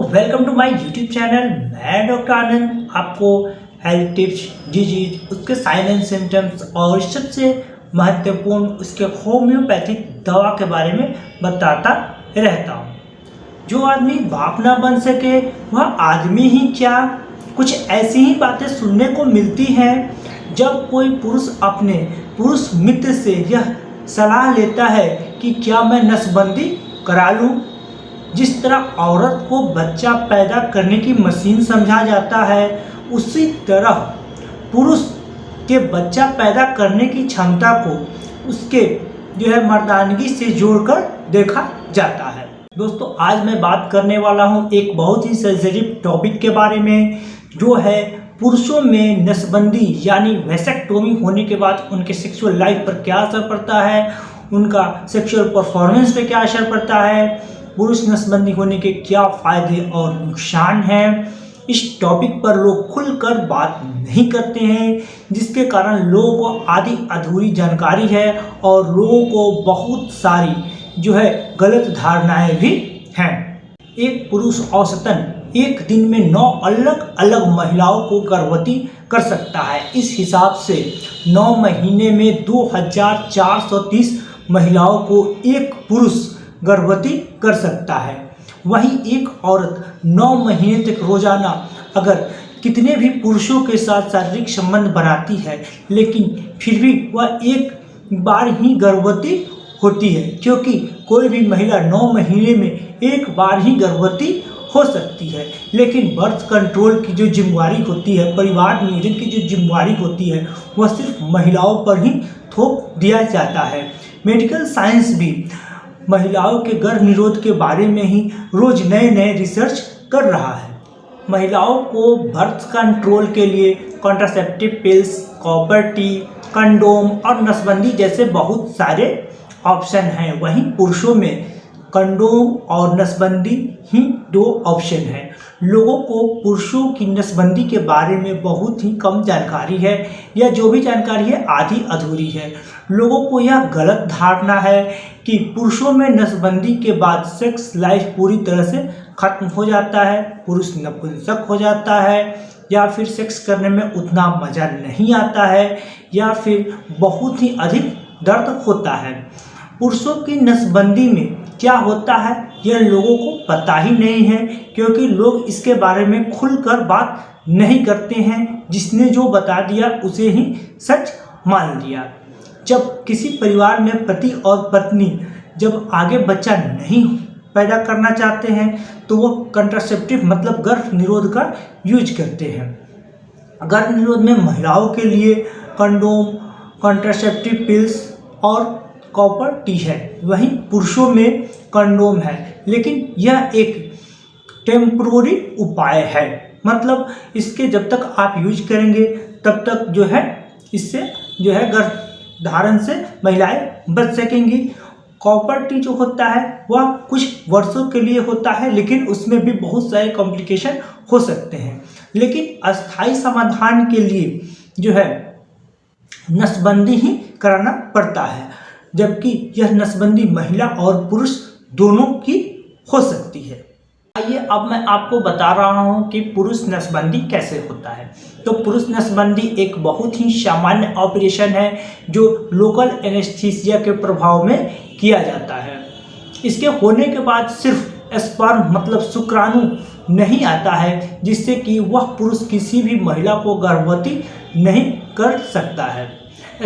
Welcome to my YouTube channel. मैं doctor Anand आपको health tips, disease, उसके साइन एंड सिम्टम्स और सबसे महत्वपूर्ण उसके होम्योपैथिक दवा के बारे में बताता रहता हूँ। जो आदमी बाप ना बन सके वह आदमी ही क्या, कुछ ऐसी ही बातें सुनने को मिलती हैं जब कोई पुरुष अपने पुरुष मित्र से यह सलाह लेता है कि क्या मैं नसबंदी करा लूँ। जिस तरह औरत को बच्चा पैदा करने की मशीन समझा जाता है, उसी तरह पुरुष के बच्चा पैदा करने की क्षमता को उसके मर्दानगी से जोड़कर देखा जाता है। दोस्तों, आज मैं बात करने वाला हूं एक बहुत ही सेंसिटिव टॉपिक के बारे में, जो है पुरुषों में नसबंदी यानी वैसेक्टोमी होने के बाद उनके सेक्सुअल लाइफ पर क्या असर पड़ता है, उनका सेक्सुअल परफॉर्मेंस पे क्या असर पड़ता है, पुरुष नसबंदी होने के क्या फायदे और नुकसान हैं। इस टॉपिक पर लोग खुलकर बात नहीं करते हैं, जिसके कारण लोगों को आधी अधूरी जानकारी है और लोगों को बहुत सारी गलत धारणाएं भी हैं। एक पुरुष औसतन एक दिन में 9 अलग अलग महिलाओं को गर्भवती कर सकता है। इस हिसाब से 9 महीने में 2430 महिलाओं को एक पुरुष गर्भवती कर सकता है। वहीं एक औरत 9 महीने तक रोजाना अगर कितने भी पुरुषों के साथ शारीरिक संबंध बनाती है, लेकिन फिर भी वह एक बार ही गर्भवती होती है, क्योंकि कोई भी महिला 9 महीने में एक बार ही गर्भवती हो सकती है। लेकिन बर्थ कंट्रोल की जो जिम्मेवारी होती है, परिवार नियोजन की जो जिम्मेवारी होती है, वह सिर्फ महिलाओं पर ही थोप दिया जाता है। मेडिकल साइंस भी महिलाओं के गर्भ निरोध के बारे में ही रोज नए नए रिसर्च कर रहा है। महिलाओं को बर्थ कंट्रोल के लिए contraceptive pills, copper T, condom और नसबंदी जैसे बहुत सारे ऑप्शन हैं। वहीं पुरुषों में कंडोम और नसबंदी ही 2 ऑप्शन हैं। लोगों को पुरुषों की नसबंदी के बारे में बहुत ही कम जानकारी है, या जो भी जानकारी है आधी अधूरी है। लोगों को यह गलत धारणा है कि पुरुषों में नसबंदी के बाद सेक्स लाइफ पूरी तरह से खत्म हो जाता है, पुरुष नपुंसक हो जाता है, या फिर सेक्स करने में उतना मज़ा नहीं आता है, या फिर बहुत ही अधिक दर्द होता है। पुरुषों की नसबंदी में क्या होता है यह लोगों को पता ही नहीं है, क्योंकि लोग इसके बारे में खुलकर बात नहीं करते हैं। जिसने जो बता दिया उसे ही सच मान लिया। जब किसी परिवार में पति और पत्नी जब आगे बच्चा नहीं पैदा करना चाहते हैं, तो वो कंट्रासेप्टिव मतलब गर्भ निरोध का यूज करते हैं। गर्भ निरोध में महिलाओं के लिए कंडोम, कॉन्ट्रासेप्टिव पिल्स और कॉपर टी है। वहीं पुरुषों में कंडोम है, लेकिन यह एक टेम्पोररी उपाय है। मतलब इसके जब तक आप यूज करेंगे तब तक इससे गर्भ धारण से महिलाएं बच सकेंगी। कॉपर टी जो होता है वह कुछ वर्षों के लिए होता है, लेकिन उसमें भी बहुत सारे कॉम्प्लिकेशन हो सकते हैं। लेकिन अस्थायी समाधान के लिए नसबंदी ही कराना पड़ता है, जबकि यह नसबंदी महिला और पुरुष दोनों की हो सकती है। आइए अब मैं आपको बता रहा हूं कि पुरुष नसबंदी कैसे होता है। तो पुरुष नसबंदी एक बहुत ही सामान्य ऑपरेशन है जो लोकल एनेस्थीसिया के प्रभाव में किया जाता है। इसके होने के बाद सिर्फ स्पर्म मतलब शुक्राणु नहीं आता है, जिससे कि वह पुरुष किसी भी महिला को गर्भवती नहीं कर सकता है।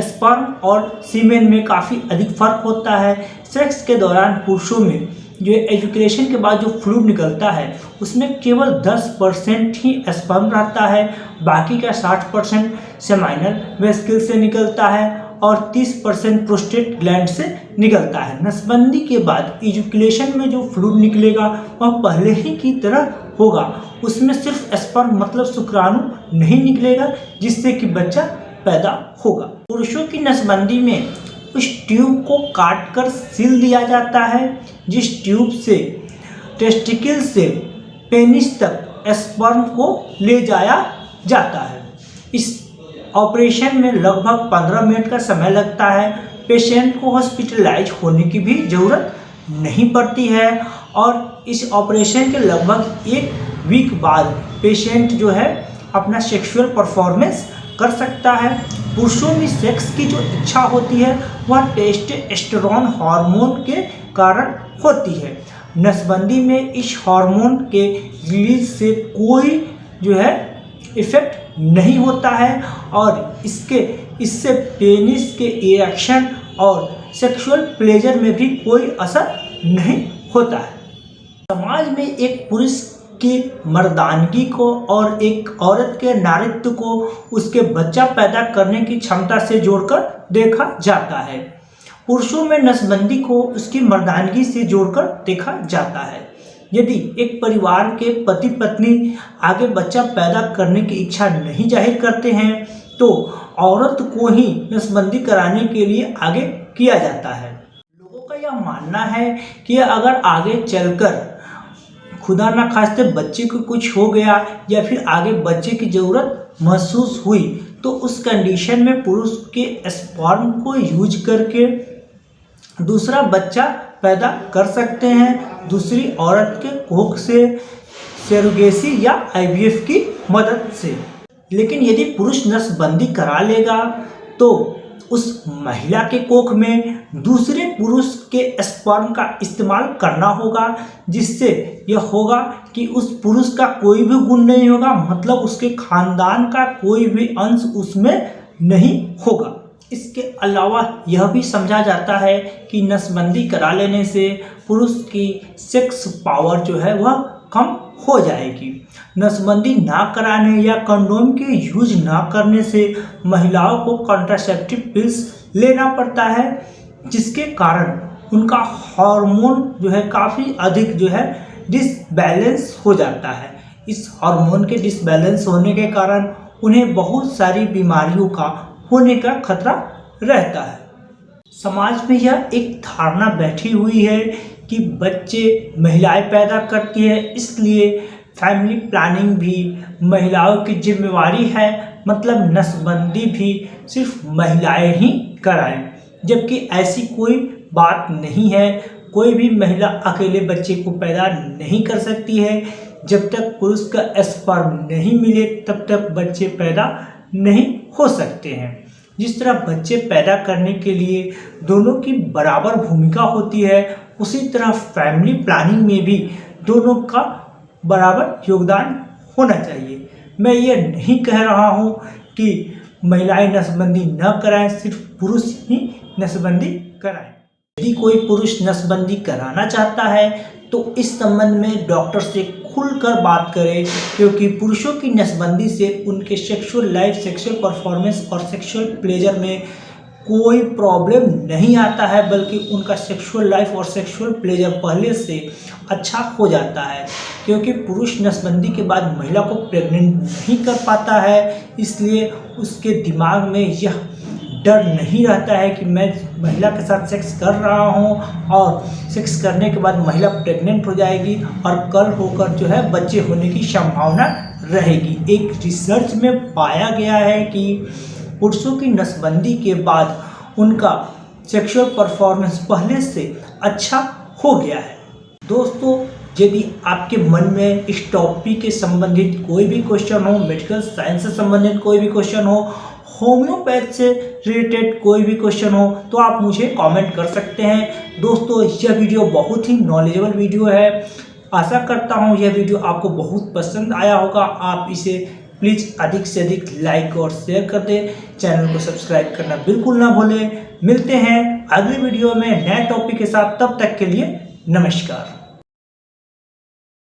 स्पर्म और सीमेन में काफ़ी अधिक फर्क होता है। सेक्स के दौरान पुरुषों में एजुकेशन के बाद जो फ्लूइड निकलता है उसमें केवल 10% ही स्पर्म रहता है, बाकी का 60% सेमाइनल वेसिकल से निकलता है और 30% प्रोस्टेट ग्लैंड से निकलता है। नसबंदी के बाद एजुकेशन में जो फ्लूइड निकलेगा वह पहले ही की तरह होगा, उसमें सिर्फ स्पर्म मतलब शुक्राणु नहीं निकलेगा, जिससे कि बच्चा पैदा होगा। पुरुषों की नसबंदी में उस ट्यूब को काटकर सील दिया जाता है, जिस ट्यूब से टेस्टिकल से पेनिस तक स्पर्म को ले जाया जाता है। इस ऑपरेशन में लगभग 15 मिनट का समय लगता है। पेशेंट को हॉस्पिटलाइज होने की भी ज़रूरत नहीं पड़ती है और इस ऑपरेशन के लगभग 1 वीक बाद पेशेंट जो है अपना सेक्सुअल परफॉर्मेंस कर सकता है। पुरुषों में सेक्स की जो इच्छा होती है वह टेस्टोस्टेरोन हार्मोन के कारण होती है। नसबंदी में इस हार्मोन के रिलीज से कोई जो है इफेक्ट नहीं होता है और इससे पेनिस के इरेक्शन और सेक्सुअल प्लेजर में भी कोई असर नहीं होता है। समाज में एक पुरुष की मर्दानगी को और एक औरत के नारित्व को उसके बच्चा पैदा करने की क्षमता से जोड़कर देखा जाता है। पुरुषों में नसबंदी को उसकी मर्दानगी से जोड़कर देखा जाता है। यदि एक परिवार के पति पत्नी आगे बच्चा पैदा करने की इच्छा नहीं जाहिर करते हैं तो औरत को ही नसबंदी कराने के लिए आगे किया जाता है। लोगों का यह मानना है कि अगर आगे चलकर खुदा ना खास्ते बच्चे को कुछ हो गया या फिर आगे बच्चे की ज़रूरत महसूस हुई तो उस कंडीशन में पुरुष के स्पर्म को यूज करके दूसरा बच्चा पैदा कर सकते हैं दूसरी औरत के कोख से, सरोगेसी या IVF की मदद से। लेकिन यदि पुरुष नसबंदी करा लेगा तो उस महिला के कोख में दूसरे पुरुष के स्पर्म का इस्तेमाल करना होगा, जिससे यह होगा कि उस पुरुष का कोई भी गुण नहीं होगा, मतलब उसके खानदान का कोई भी अंश उसमें नहीं होगा। इसके अलावा यह भी समझा जाता है कि नसबंदी करा लेने से पुरुष की सेक्स पावर जो है वह कम हो जाएगी। नसबंदी ना कराने या कंडोम के यूज ना करने से महिलाओं को कॉन्ट्रासेप्टिव पिल्स लेना पड़ता है, जिसके कारण उनका हार्मोन जो है काफ़ी अधिक जो है डिसबैलेंस हो जाता है। इस हार्मोन के डिसबैलेंस होने के कारण उन्हें बहुत सारी बीमारियों का होने का खतरा रहता है। समाज में यह एक धारणा बैठी हुई है कि बच्चे महिलाएं पैदा करती है, इसलिए फैमिली प्लानिंग भी महिलाओं की जिम्मेवारी है, मतलब नसबंदी भी सिर्फ महिलाएं ही कराएं, जबकि ऐसी कोई बात नहीं है। कोई भी महिला अकेले बच्चे को पैदा नहीं कर सकती है। जब तक पुरुष का स्पर्म नहीं मिले तब तक बच्चे पैदा नहीं हो सकते हैं। जिस तरह बच्चे पैदा करने के लिए दोनों की बराबर भूमिका होती है, उसी तरह फैमिली प्लानिंग में भी दोनों का बराबर योगदान होना चाहिए। मैं ये नहीं कह रहा हूँ कि महिलाएं नसबंदी न कराएं, सिर्फ पुरुष ही नसबंदी कराएं। यदि कोई पुरुष नसबंदी कराना चाहता है तो इस संबंध में डॉक्टर से खुलकर बात करें, क्योंकि पुरुषों की नसबंदी से उनके सेक्सुअल लाइफ, सेक्सुअल परफॉर्मेंस और सेक्सुअल प्लेजर में कोई प्रॉब्लम नहीं आता है, बल्कि उनका सेक्सुअल लाइफ और सेक्सुअल प्लेजर पहले से अच्छा हो जाता है। क्योंकि पुरुष नसबंदी के बाद महिला को प्रेग्नेंट नहीं कर पाता है, इसलिए उसके दिमाग में यह डर नहीं रहता है कि मैं महिला के साथ सेक्स कर रहा हूं और सेक्स करने के बाद महिला प्रेग्नेंट हो जाएगी और कल होकर जो है बच्चे होने की संभावना रहेगी। एक रिसर्च में पाया गया है कि पुरुषों की नसबंदी के बाद उनका सेक्सुअल परफॉर्मेंस पहले से अच्छा हो गया है। दोस्तों, यदि आपके मन में इस टॉपिक के संबंधित कोई भी क्वेश्चन हो, मेडिकल साइंस से संबंधित कोई भी क्वेश्चन हो, होम्योपैथ से रिलेटेड कोई भी क्वेश्चन हो, तो आप मुझे कमेंट कर सकते हैं। दोस्तों, यह वीडियो बहुत ही नॉलेजेबल वीडियो है। आशा करता हूँ यह वीडियो आपको बहुत पसंद आया होगा। आप इसे प्लीज़ अधिक से अधिक लाइक और शेयर कर दें। चैनल को सब्सक्राइब करना बिल्कुल ना भूलें। मिलते हैं अगले वीडियो में नए टॉपिक के साथ। तब तक के लिए नमस्कार।